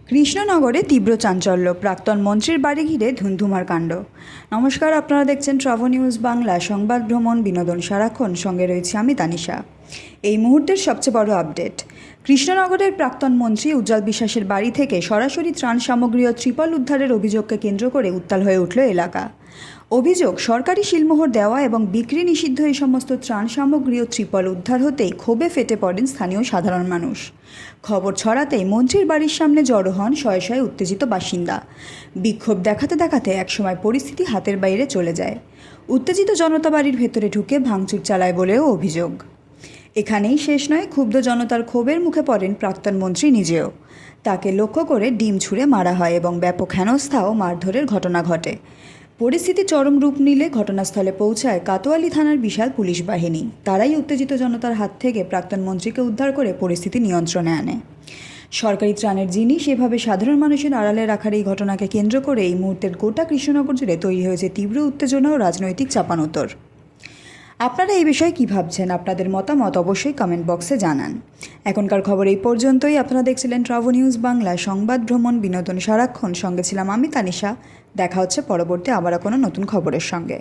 কৃষ্ণনগরে তীব্র চাঞ্চল্য, প্রাক্তন মন্ত্রীর বাড়ি ঘিরে ধুন্ধুমার কাণ্ড। নমস্কার, আপনারা দেখছেন ট্রাভো নিউজ বাংলা, সংবাদ ভ্রমণ বিনোদন সারাক্ষণ। সঙ্গে রয়েছে আমি তানিশা। এই মুহূর্তের সবচেয়ে বড় আপডেট। কৃষ্ণনগরের প্রাক্তন মন্ত্রী উজ্জ্বল বিশ্বাসের বাড়ি থেকে সরাসরি ত্রাণ সামগ্রী ও ত্রিপল উদ্ধারের অভিযোগকে কেন্দ্র করে উত্তাল হয়ে উঠল এলাকা। অভিযোগ, সরকারি শিলমোহর দেওয়া এবং বিক্রি নিষিদ্ধ এই সমস্ত ত্রাণ সামগ্রী ও ত্রিপল উদ্ধার হতেই ক্ষোভে ফেটে পড়েন স্থানীয় সাধারণ মানুষ। খবর ছড়াতেই মন্ত্রীর বাড়ির সামনে জড়ো হন শয়ে শয়ে উত্তেজিত বাসিন্দা। বিক্ষোভ দেখাতে দেখাতে একসময় পরিস্থিতি হাতের বাইরে চলে যায়। উত্তেজিত জনতা বাড়ির ভেতরে ঢুকে ভাঙচুর চালায় বলেও অভিযোগ। এখানেই শেষ নয়, ক্ষুব্ধ জনতার ক্ষোভের মুখে পড়েন প্রাক্তন মন্ত্রী নিজেও। তাকে লক্ষ্য করে ডিম ছুঁড়ে মারা হয় এবং ব্যাপক হেনস্থা ও মারধরের ঘটনা ঘটে। পরিস্থিতি চরম রূপ নিলে ঘটনাস্থলে পৌঁছায় কাতোয়ালি থানার বিশাল পুলিশ বাহিনী। তারাই উত্তেজিত জনতার হাত থেকে প্রাক্তন মন্ত্রীকে উদ্ধার করে পরিস্থিতি নিয়ন্ত্রণে আনে। সরকারি ত্রাণের জিনিস এভাবে সাধারণ মানুষের আড়ালে রাখার এই ঘটনাকে কেন্দ্র করে এই মুহূর্তের গোটা কৃষ্ণনগর জুড়ে তৈরি হয়েছে তীব্র উত্তেজনা ও রাজনৈতিক চাপানোতর। আপনারা এই বিষয়ে কী ভাবছেন? আপনাদের মতামত অবশ্যই কমেন্ট বক্সে জানান। এখনকার খবর এই পর্যন্তই। আপনারা দেখছিলেন ট্রাভো নিউজ বাংলা, সংবাদ ভ্রমণ বিনোদন সারাক্ষণ। সঙ্গে ছিলাম আমি তানিশা। দেখা হচ্ছে পরবর্তী আবার কোনো নতুন খবরের সঙ্গে।